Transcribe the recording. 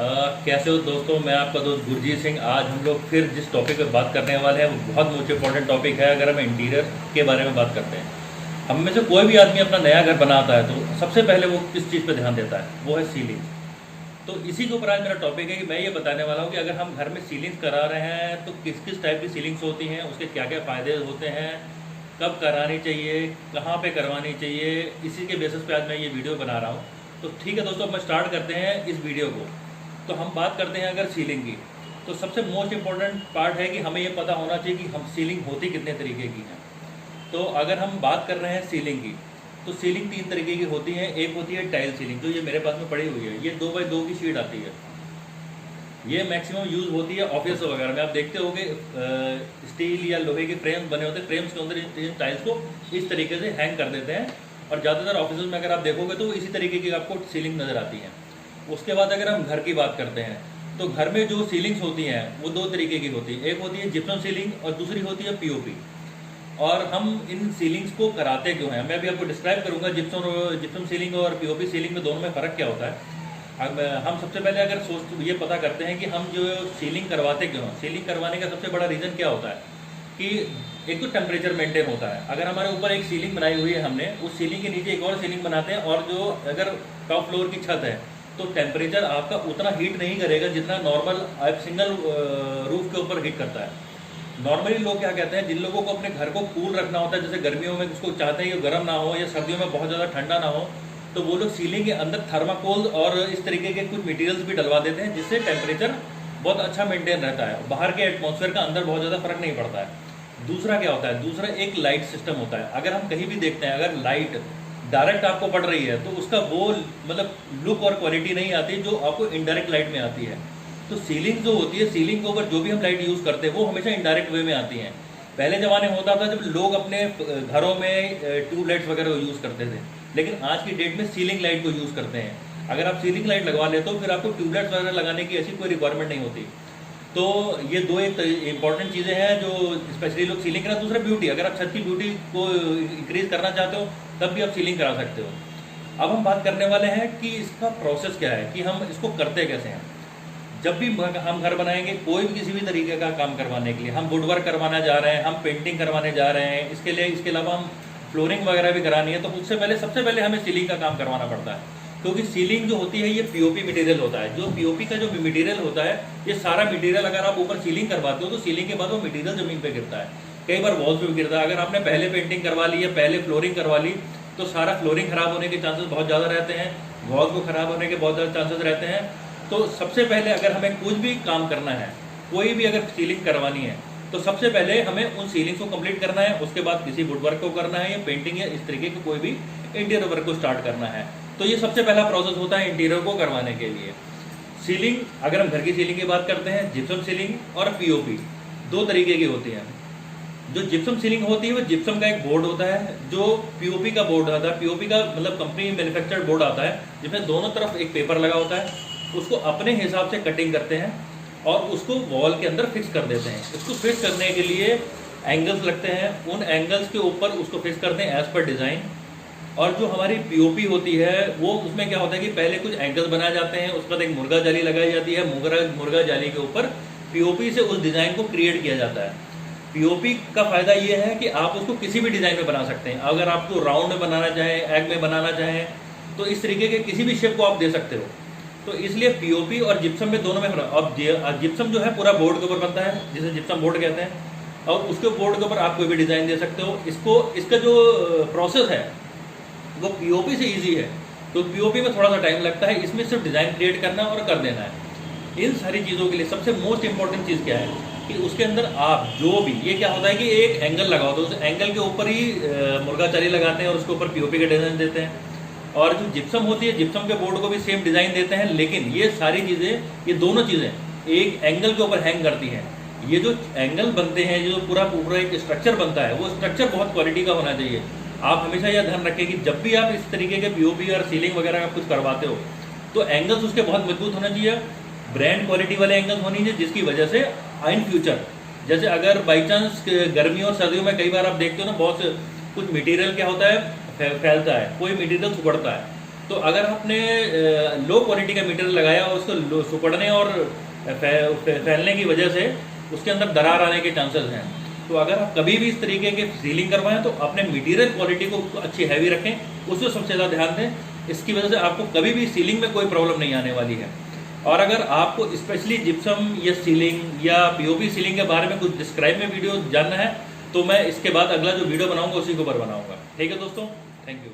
कैसे हो दोस्तों। मैं आपका दोस्त गुरजीत सिंह। आज हम लोग फिर जिस टॉपिक पे बात करने वाले हैं वो बहुत मोस्ट इंपॉर्टेंट टॉपिक है। अगर हम इंटीरियर के बारे में बात करते हैं, हम में से कोई भी आदमी अपना नया घर बनाता है तो सबसे पहले वो किस चीज़ पे ध्यान देता है, वो है सीलिंग। तो इसी के ऊपर आज मेरा टॉपिक है कि मैं ये बताने वाला हूँ कि अगर हम घर में सीलिंग करा रहे हैं तो किस किस टाइप की सीलिंग्स होती हैं, उसके क्या क्या फ़ायदे होते हैं, कब करानी चाहिए, कहाँ पे करवानी चाहिए। इसी के बेसिस पे आज मैं ये वीडियो बना रहा हूँ। तो ठीक है दोस्तों, अब मैं स्टार्ट करते हैं इस वीडियो को। तो हम बात करते हैं अगर सीलिंग की, तो सबसे मोस्ट इम्पॉर्टेंट पार्ट है कि हमें ये पता होना चाहिए कि हम सीलिंग होती कितने तरीके की है। तो अगर हम बात कर रहे हैं सीलिंग की, तो सीलिंग 3 तरीके की होती है। एक होती है टाइल सीलिंग, जो ये मेरे पास में पड़ी हुई है, ये 2x2 की शीट आती है। ये मैक्सिमम यूज़ होती है ऑफिस वगैरह में। आप देखते होगे स्टील या लोहे के फ्रेम बने होते हैं, फ्रेम्स के अंदर इन टाइल्स को इस तरीके से हैंग कर देते हैं। और ज़्यादातर ऑफिस में अगर आप देखोगे तो इसी तरीके की आपको सीलिंग नज़र आती है। उसके बाद अगर हम घर की बात करते हैं, तो घर में जो सीलिंग्स होती हैं वो 2 तरीके की होती है। एक होती है जिप्सम सीलिंग और दूसरी होती है पीओपी। और हम इन सीलिंग्स को कराते क्यों हैं, मैं भी आपको डिस्क्राइब करूंगा जिप्सम सीलिंग और पीओपी सीलिंग में दोनों में फ़र्क क्या होता है। अब हम सबसे पहले अगर ये पता करते हैं कि हम जो सीलिंग करवाते क्यों हैं। सीलिंग करवाने का सबसे बड़ा रीज़न क्या होता है कि एक तो टेम्परेचर मेंटेन होता है। अगर हमारे ऊपर एक सीलिंग बनाई हुई है हमने, उस सीलिंग के नीचे एक और सीलिंग बनाते हैं, और जो अगर टॉप फ्लोर की छत है तो टेम्परेचर आपका उतना हीट नहीं करेगा जितना नॉर्मल आप सिंगल रूफ के ऊपर हीट करता है। नॉर्मली लोग क्या कहते हैं, जिन लोगों को अपने घर को कूल रखना होता है, जैसे गर्मियों में उसको चाहते हैं कि गर्म ना हो या सर्दियों में बहुत ज़्यादा ठंडा ना हो, तो वो लोग सीलिंग के अंदर थर्माकोल और इस तरीके के कुछ मटेरियल्स भी डलवा देते हैं, जिससे टेम्परेचर बहुत अच्छा मेंटेन रहता है। बाहर के एटमॉस्फेयर का अंदर बहुत ज़्यादा फर्क नहीं पड़ता है। दूसरा क्या होता है, दूसरा एक लाइट सिस्टम होता है। अगर हम कहीं भी देखते हैं, अगर लाइट डायरेक्ट आपको पड़ रही है तो उसका वो मतलब लुक और क्वालिटी नहीं आती जो आपको इनडायरेक्ट लाइट में आती है। तो सीलिंग जो होती है, सीलिंग के ऊपर जो भी हम लाइट यूज़ करते हैं वो हमेशा इनडायरेक्ट वे में आती हैं। पहले ज़माने में होता था जब लोग अपने घरों में ट्यूबलाइट्स वगैरह यूज़ करते थे, लेकिन आज की डेट में सीलिंग लाइट को यूज़ करते हैं। अगर आप सीलिंग लाइट लगवा लेते हो फिर आपको ट्यूबलाइट्स वगैरह लगाने की ऐसी कोई रिक्वायरमेंट नहीं होती। तो ये दो एक इंपॉर्टेंट चीज़ें हैं जो स्पेशली लोग सीलिंग करा। दूसरा ब्यूटी, अगर आप छत की ब्यूटी को इंक्रीज करना चाहते हो तब भी आप सीलिंग करा सकते हो। अब हम बात करने वाले हैं कि इसका प्रोसेस क्या है, कि हम इसको करते कैसे हैं। जब भी हम घर बनाएंगे, कोई भी किसी भी तरीके का काम करवाने के लिए, हम वुड वर्क करवाना जा रहे हैं, हम पेंटिंग करवाने जा रहे हैं, इसके अलावा हम फ्लोरिंग वगैरह भी करानी है, तो उससे पहले सबसे पहले हमें सीलिंग का काम करवाना पड़ता है। क्योंकि सीलिंग जो होती है ये पीओपी मटेरियल होता है। जो पीओपी का जो मटेरियल होता है, ये सारा मटेरियल अगर आप ऊपर सीलिंग करवाते हो तो सीलिंग के बाद वो मटेरियल जमीन पे गिरता है, कई बार वॉल्स पे भी गिरता है। अगर आपने पहले पेंटिंग करवा ली है, पहले फ्लोरिंग करवा ली, तो सारा फ्लोरिंग खराब होने के चांसेस बहुत ज़्यादा रहते हैं, वॉल्स को खराब होने के बहुत ज़्यादा चांसेस रहते हैं। तो सबसे पहले अगर हमें कुछ भी काम करना है, कोई भी अगर सीलिंग करवानी है, तो सबसे पहले हमें उन सीलिंग्स को कंप्लीट करना है। उसके बाद किसी वुड वर्क को करना है या पेंटिंग या इस तरीके के कोई भी इंटीरियर वर्क को स्टार्ट करना है। तो ये सबसे पहला प्रोसेस होता है इंटीरियर को करवाने के लिए। सीलिंग, अगर हम घर की सीलिंग की बात करते हैं, जिप्सम सीलिंग और पीओपी 2 तरीके की होती है। जो जिप्सम सीलिंग होती है वो जिप्सम का एक बोर्ड होता है, जो पीओपी का बोर्ड आता है। पीओपी का मतलब कंपनी मैन्युफैक्चर्ड बोर्ड आता है, जिसमें दोनों तरफ एक पेपर लगा होता है। उसको अपने हिसाब से कटिंग करते हैं और उसको वॉल के अंदर फिक्स कर देते हैं। इसको फिक्स करने के लिए एंगल्स लगते हैं, उन एंगल्स के ऊपर उसको फिक्स करते हैं एज पर डिज़ाइन। और जो हमारी पीओपी होती है वो, उसमें क्या होता है कि पहले कुछ एंगल्स बनाए जाते हैं, उसके बाद एक मुर्गा जाली लगाई जाती है। मुर्गा जाली के ऊपर पीओपी से उस डिज़ाइन को क्रिएट किया जाता है। पीओपी का फ़ायदा ये है कि आप उसको किसी भी डिज़ाइन में बना सकते हैं। अगर आपको राउंड में बनाना चाहें, एग में बनाना चाहें, तो इस तरीके के किसी भी शेप को आप दे सकते हो। तो इसलिए पीओपी और जिप्सम में दोनों में अब जिप्सम जो है पूरा बोर्ड के ऊपर बनता है, जिसे जिप्सम बोर्ड कहते हैं, और उसके बोर्ड के ऊपर आप कोई भी डिज़ाइन दे सकते हो। इसका जो प्रोसेस है वो पीओपी से इजी है। तो पीओपी में थोड़ा सा टाइम लगता है, इसमें सिर्फ डिज़ाइन क्रिएट करना और कर देना है। इन सारी चीज़ों के लिए सबसे मोस्ट इंपॉर्टेंट चीज़ क्या है कि उसके अंदर आप जो भी, ये क्या होता है कि एक एंगल लगाओ तो उस एंगल के ऊपर ही मुर्गा चाली लगाते हैं और उसके ऊपर पीओपी का डिज़ाइन देते हैं। और जो जिप्सम होती है, जिप्सम के बोर्ड को भी सेम डिज़ाइन देते हैं, लेकिन ये सारी चीज़ें, ये दोनों चीज़ें एक एंगल के ऊपर हैंग करती हैं। ये जो एंगल बनते हैं, जो पूरा एक स्ट्रक्चर बनता है, वो स्ट्रक्चर बहुत क्वालिटी का होना चाहिए। आप हमेशा यह ध्यान रखें कि जब भी आप इस तरीके के पीओपी और सीलिंग वगैरह का कुछ करवाते हो तो एंगल्स उसके बहुत मजबूत होना चाहिए, ब्रांड क्वालिटी वाले एंगल्स होनी चाहिए, जिसकी वजह से इन फ्यूचर, जैसे अगर बाई चांस गर्मियों और सर्दियों में कई बार आप देखते हो ना, बहुत कुछ मटेरियल क्या होता है फैलता है, कोई मटेरियल सुगड़ता है, तो अगर आपने लो क्वालिटी का मटेरियल लगाया और उसको सुपड़ने और फैलने की वजह से उसके अंदर दरार आने के चांसेस हैं। तो अगर आप कभी भी इस तरीके की सीलिंग करवाएं तो अपने मटेरियल क्वालिटी को अच्छी हैवी रखें, उस पर सबसे ज़्यादा ध्यान दें। इसकी वजह से आपको कभी भी सीलिंग में कोई प्रॉब्लम नहीं आने वाली है। और अगर आपको स्पेशली जिप्सम या सीलिंग या पीओपी सीलिंग के बारे में कुछ डिस्क्राइब में वीडियो जानना है तो मैं इसके बाद अगला जो वीडियो बनाऊंगा उसी के ऊपर बनाऊंगा। ठीक है दोस्तों, थैंक यू।